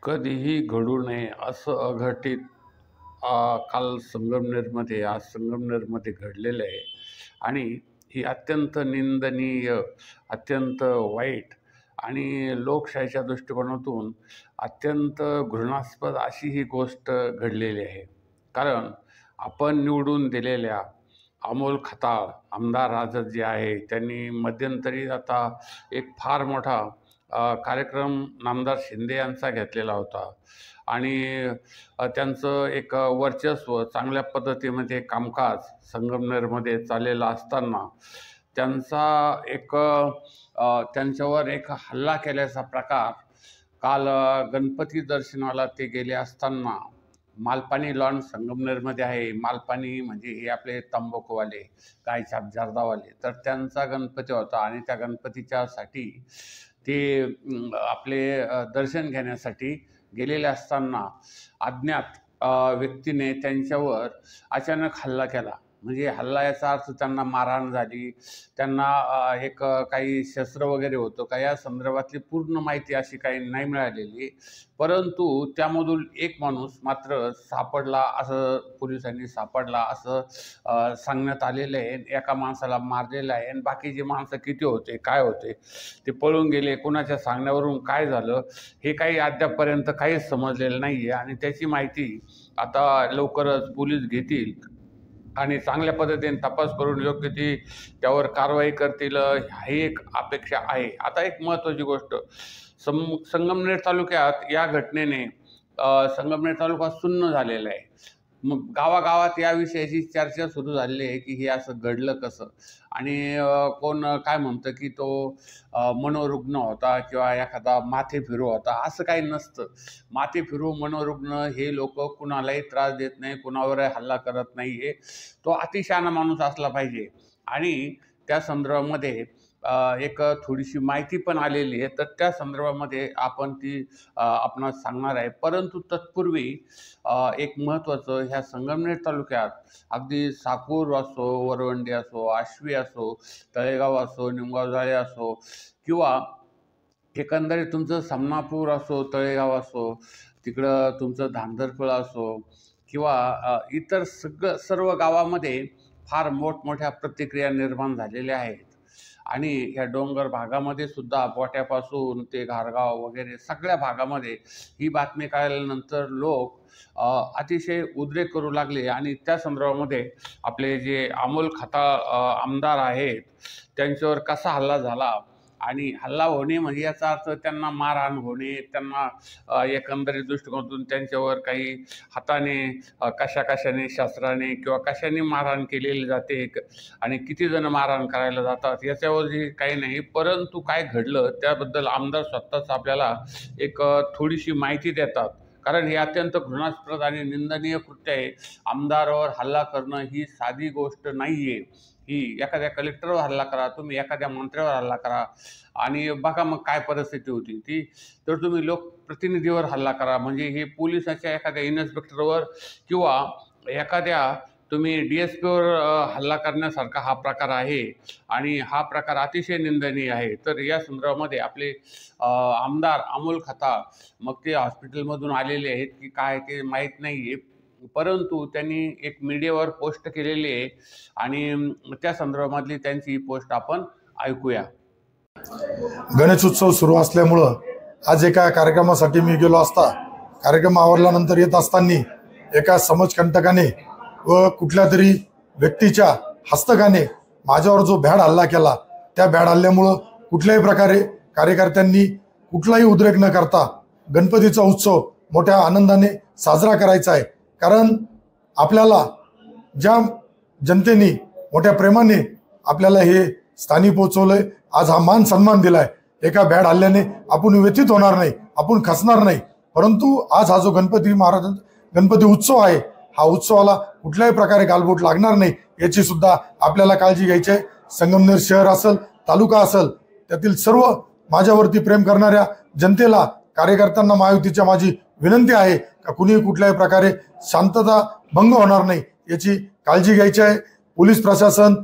कधीही घडू नये असं अघटित काल संगमनेरमध्ये आज संगमनेरमध्ये घडलेलं आहे आणि ही अत्यंत निंदनीय, अत्यंत वाईट आणि लोकशाहीच्या दृष्टिकोनातून अत्यंत घृणास्पद अशी ही गोष्ट घडलेली आहे. कारण आपण निवडून दिलेल्या अमोल खताळ आमदार राजद जे आहे त्यांनी मध्यंतरी आता एक फार मोठा कार्यक्रम नामदार शिंदे यांचा घेतलेला होता आणि त्यांचं एक वर्चस्व चांगल्या पद्धतीमध्ये कामकाज संगमनेरमध्ये चाललेलं असताना त्यांचा एक त्यांच्यावर एक हल्ला केल्याचा प्रकार काल गणपती दर्शनाला ते गेले असताना मालपाणी लॉन संगमनेरमध्ये आहे. मालपाणी म्हणजे हे आपले तंबाखूवाले, गायछाप जर्दावाले, तर त्यांचा गणपती होता आणि त्या गणपतीच्यासाठी ते आपले दर्शन घेण्यासाठी गेलेले असताना अज्ञात व्यक्तीने त्यांच्यावर अचानक हल्ला केला. म्हणजे हल्ला याचा अर्थ त्यांना मारहाण झाली, त्यांना एक काही शस्त्र वगैरे होतं का या संदर्भातली पूर्ण माहिती अशी काही नाही मिळालेली. परंतु त्यामधून एक माणूस मात्र सापडला, असं पोलिसांनी सापडला असं सांगण्यात आलेलं आहे. एका माणसाला मारलेलं आहे आणि बाकीचे माणसं किती होते, काय होते, ते पळून गेले, कोणाच्या सांगण्यावरून काय झालं हे काही अद्यापपर्यंत काहीच समजलेलं नाही आहे. आणि त्याची माहिती आता लवकरच पोलीस घेतील आणि चांगल्या पद्धतीने तपास करून योग्य ती त्यावर कारवाई करतील ही एक अपेक्षा आहे. आता एक महत्त्वाची गोष्ट, संगमनेर तालुक्यात या घटनेने संगमनेर तालुका सुन्न झालेला आहे. मग गावागावात याविषयीची चर्चा सुरू झालेली आहे की हे असं घडलं कसं. आणि कोण काय म्हणतं की तो मनोरुग्ण होता किंवा एखादा माथे फिरू होता. असं काही नसतं. माथे फिरू मनोरुग्ण हे लोक कुणालाही त्रास देत नाही, कुणावर हल्ला करत नाही आहे. तो अतिशहाणा माणूस असला पाहिजे. आणि त्या संदर्भामध्ये एक थोडीशी माहिती पण आलेली आहे, तर त्या संदर्भामध्ये आपण ती आपणास सांगणार आहे. परंतु तत्पूर्वी एक महत्त्वाचं, ह्या संगमनेर तालुक्यात अगदी साकूर असो, वरवंडी असो, आश्वी असो, तळेगाव असो, निमगावजाळे असो किंवा एकंदरीत तुमचं समनापूर असो, तळेगाव असो, तिकडं तुमचं धांदरफळ असो किंवा इतर सर्व गावामध्ये फार मोठमोठ्या प्रतिक्रिया निर्माण झालेल्या आहेत. आणि ह्या डोंगर भागामध्ये सुद्धा बोट्यापासून ते घारगाव वगैरे सगळ्या भागामध्ये ही बातमी कळल्यानंतर लोक अतिशय उद्रेक करू लागले. आणि त्या संदर्भामध्ये आपले जे अमोल खताळ आमदार आहेत त्यांच्यावर कसा हल्ला झाला, आणि हल्ला होणे म्हणजे याचा अर्थ त्यांना मारहाण होणे, त्यांना एकंदरीत दृष्टिकोनातून त्यांच्यावर काही हाताने कशाने शस्त्राने किंवा कशाने मारहाण केलेली जाते आणि किती जण मारहाण करायला जातात याच्यावरही काही नाही. परंतु काय घडलं त्याबद्दल आमदार स्वतःच आपल्याला एक थोडीशी माहिती देतात. कारण हे अत्यंत घृणास्पद आणि निंदनीय कृत्य आहे. आमदारावर हल्ला करणं ही साधी गोष्ट नाही आहे. ही एखाद्या कलेक्टरवर हल्ला करा, तुम्ही एखाद्या मंत्र्यावर हल्ला करा आणि बघा मग काय परिस्थिती होती ती. तर तुम्ही लोकप्रतिनिधीवर हल्ला करा, म्हणजे हे पोलिसाच्या एखाद्या इन्स्पेक्टरवर किंवा एखाद्या तुम्ही DSPवर हल्ला करण्यासारखा हा प्रकार आहे आणि हा प्रकार अतिशय निंदनीय आहे. तर या संदर्भामध्ये आपले आमदार अमोल खताळ, मग ते हॉस्पिटलमधून आलेले आहेत की काय ते माहीत नाही आहे, परंतु त्यांनी एक मीडियावर पोस्ट केलेली आहे आणि त्या संदर्भामधली त्यांची पोस्ट आपण ऐकूया. गणेशोत्सव सुरू असल्यामुळं आज एका कार्यक्रमासाठी मी गेलो असता, कार्यक्रम आवरल्यानंतर येत असताना एका समाजकंटकाने व कुठल्या तरी व्यक्तीच्या हस्तकाने माझ्यावर जो भ्याड हल्ला केला, त्या भ्याड हल्ल्यामुळं कुठल्याही प्रकारे कार्यकर्त्यांनी कुठलाही उद्रेक न करता गणपतीचा उत्सव मोठ्या आनंदाने साजरा करायचा आहे. कारण आपल्याला ज्या जनतेने मोठ्या प्रेमाने आपल्याला हे स्थानी पोहोचवलंय, आज हा मान सन्मान दिलाय, एका भ्याड हल्ल्याने आपण व्यथित होणार नाही, आपण खचणार नाही. परंतु आज हा जो गणपती उत्सव आहे, हा उत्सवाला कुठल्याही प्रकारे गालबोट लागणार नाही याची सुद्धा आपल्याला काळजी घ्यायची आहे. संगमनेर शहर असेल, तालुका असेल, त्यातील सर्व माझ्यावरती प्रेम करणाऱ्या जनतेला, कार्यकर्त्यांना महायुतीच्या माझी विनंती आहे का कुणीही कुठल्याही प्रकारे शांतता भंग होणार नाही याची काळजी घ्यायची आहे. पोलीस प्रशासन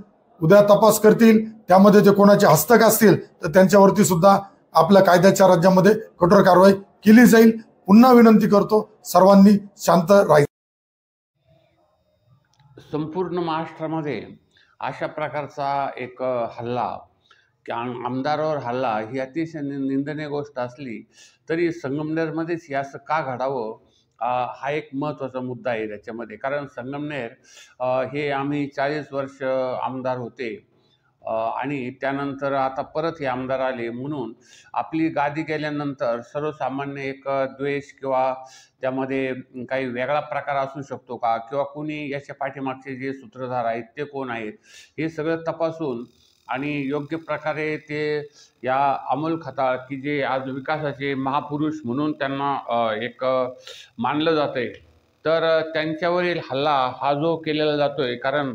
उद्या तपास करतील, त्यामध्ये ते कोणाचे हस्तक असतील तर त्यांच्यावरती सुद्धा आपल्या कायद्याच्या राज्यामध्ये कठोर कारवाई केली जाईल. पुन्हा विनंती करतो, सर्वांनी शांत राहायचं. संपूर्ण महाराष्ट्रामध्ये अशा प्रकारचा एक हल्ला की आमदारावर हल्ला ही अतिशय निंदनीय गोष्ट असली तरी संगमनेरमध्येच हे असं का घडावं हा एक महत्त्वाचा मुद्दा आहे त्याच्यामध्ये. कारण संगमनेर हे आम्ही 40 वर्ष आमदार होते आणि त्यानंतर आता परत हे आमदार आले म्हणून आपली गादी गेल्यानंतर सर्वसामान्य एक द्वेष किंवा त्यामध्ये काही वेगळा प्रकार असू शकतो का, किंवा कुणी याच्या पाठीमागचे जे सूत्रधार आहेत ते कोण आहेत हे सगळं तपासून आणि योग्य प्रकारे ते या अमोल खताळ की जे आज विकासाचे महापुरुष म्हणून त्यांना एक मानलं जातं आहे, तर त्यांच्यावरील हल्ला हा जो केलेला जातो आहे, कारण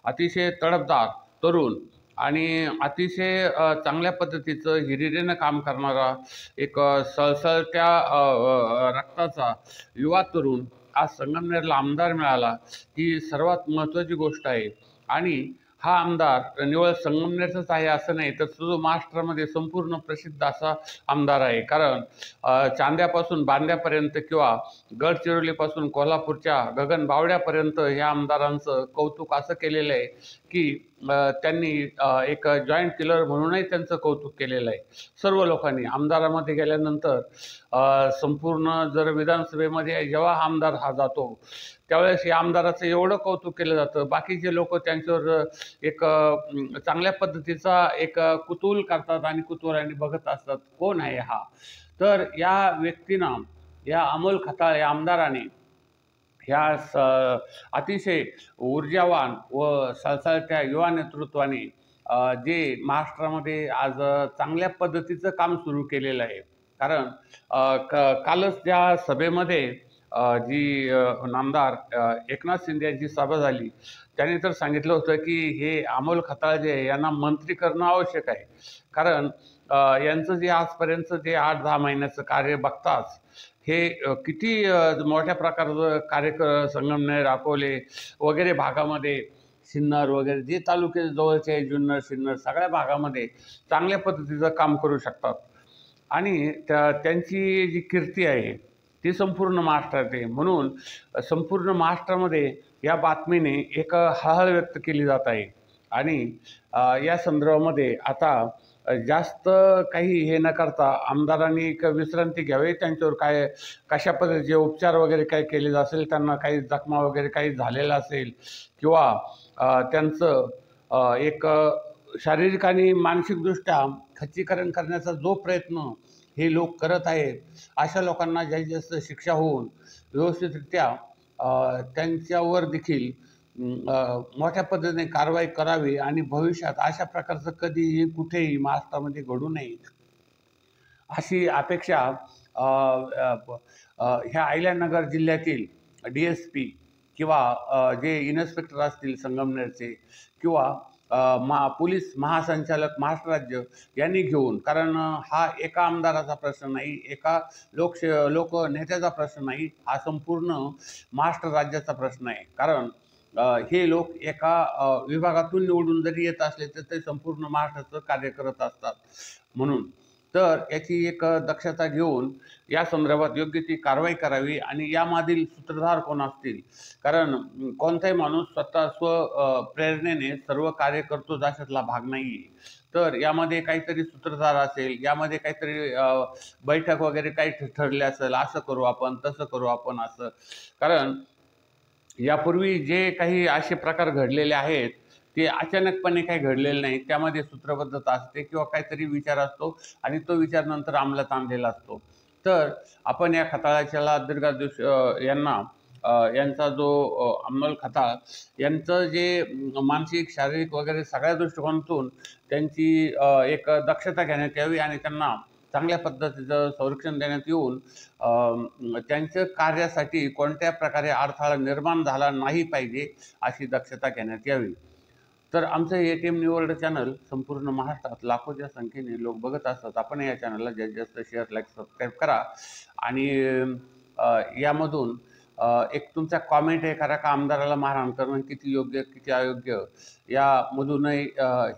अतिशय तडफदार तरुण आणि अतिशय चांगल्या पद्धतीचं हिरिरीनं काम करणारा एक सळसळत्या रक्ताचा युवा तरुण आज संगमनेरला आमदार मिळाला ही सर्वात महत्त्वाची गोष्ट आहे. आणि हा आमदार निवळ संगमनेरचाच आहे असं नाही, तर तो महाराष्ट्रामध्ये संपूर्ण प्रसिद्ध असा आमदार आहे. कारण चांद्यापासून बांद्यापर्यंत किंवा गडचिरोलीपासून कोल्हापूरच्या गगनबावड्यापर्यंत ह्या आमदारांचं कौतुक असं केलेलं आहे की त्यांनी एक जॉईंट किलर म्हणूनही त्यांचं कौतुक केलेलं आहे सर्व लोकांनी. आमदारामध्ये गेल्यानंतर संपूर्ण जर विधानसभेमध्ये जेव्हा आमदार हा जातो त्यावेळेस या आमदाराचं एवढं कौतुक केलं जातं, बाकीचे लोक त्यांच्यावर एक चांगल्या पद्धतीचा एक कुतूहल करतात आणि कुतूहलाने बघत असतात कोण आहे हा. तर या व्यक्तीनं, या अमोल खताळ या आमदाराने ह्या अतिशय ऊर्जावान व सळसळत्या युवा नेतृत्वाने जे महाराष्ट्रामध्ये आज चांगल्या पद्धतीचं काम सुरू केलेलं आहे. कारण कालच त्या सभेमध्ये जी नामदार एकनाथ शिंदे यांची सभा झाली त्यांनी तर सांगितलं होतं की हे अमोल खताळ जे यांना मंत्री करणं आवश्यक आहे. कारण यांचं जे आजपर्यंतचं जे 8-10 महिन्याचं कार्य बघताच हे किती मोठ्या प्रकारचं कार्य संगमनेर, अकोले वगैरे भागामध्ये, सिन्नर वगैरे जे तालुके जवळचे आहे, जुन्नर, सिन्नर सगळ्या भागामध्ये चांगल्या पद्धतीचं काम करू शकतात. आणि त्यांची जी कीर्ती आहे ती संपूर्ण महाराष्ट्रात आहे. म्हणून संपूर्ण महाराष्ट्रामध्ये या बातमीने एक हळहळ व्यक्त केली जात आहे. आणि या संदर्भामध्ये आता जास्त काही हे न करता आमदारांनी एक विश्रांती घ्यावी. त्यांच्यावर काय कशा पद्धतीचे उपचार वगैरे काय केले असेल, त्यांना काही जखमा वगैरे काही झालेला असेल किंवा त्यांचं एक शारीरिक आणि मानसिकदृष्ट्या खच्चीकरण करण्याचा जो प्रयत्न हे लोक करत आहेत, अशा लोकांना जास्तीत जास्त शिक्षा होऊन व्यवस्थितरित्या त्यांच्यावर देखील मोठ्या पद्धतीने कारवाई करावी आणि भविष्यात अशा प्रकारचं कधीही कुठेही महाराष्ट्रामध्ये घडू नये अशी अपेक्षा ह्या अहिल्यानगर जिल्ह्यातील DSP किंवा जे इन्स्पेक्टर असतील संगमनेरचे किंवा पोलीस महासंचालक महाराष्ट्र राज्य यांनी घेऊन, कारण हा एका आमदाराचा प्रश्न नाही, एका लोकनेत्याचा प्रश्न नाही, हा संपूर्ण महाराष्ट्र राज्याचा प्रश्न आहे. कारण हे लोक एका विभागातून निवडून जरी येत असले तर ते संपूर्ण महाराष्ट्राचं कार्य करत असतात. म्हणून तर याची एक दक्षता घेऊन या संदर्भात योग्य ती कारवाई करावी. आणि यामधील सूत्रधार कोण असतील, कारण कोणताही माणूस स्वतः प्रेरणेने सर्व कार्य करतो अशातला भाग नाही. तर यामध्ये काहीतरी सूत्रधार असेल, यामध्ये काहीतरी बैठक वगैरे काही ठरले असेल, असं करू आपण, तसं करू आपण असं. कारण यापूर्वी जे काही असे प्रकार घडलेले आहेत ते अचानकपणे काही घडलेलं नाही, त्यामध्ये सूत्रबद्धता असते किंवा काहीतरी विचार असतो आणि तो विचार नंतर अंमलात आणलेला असतो. तर आपण या खताळाच्याला दीर्घायुष यांचा जो अमोल खताळ यांचं जे मानसिक, शारीरिक वगैरे सगळ्या दृष्टिकोनातून त्यांची एक दक्षता घेण्यात यावी आणि त्यांना चांगल्या पद्धतीचं संरक्षण देण्यात येऊन त्यांच्या कार्यासाठी कोणत्या प्रकारे अडथळा निर्माण झाला नाही पाहिजे अशी दक्षता घेण्यात यावी. तर आमचं ATM न्यू वर्ल्ड चॅनल संपूर्ण महाराष्ट्रात लाखोच्या संख्येने लोक बघत असतात. आपण या चॅनलला जास्तीत जास्त शेअर, लाईक, सबस्क्राईब करा. आणि यामधून एक तुमचा कॉमेंट हे करा का आमदाराला मारहाण करणं किती योग्य किती अयोग्य, यामधूनही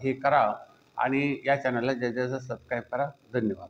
हे करा. आणि या चॅनलला जास्तीत जास्त सबस्क्राईब करा. धन्यवाद.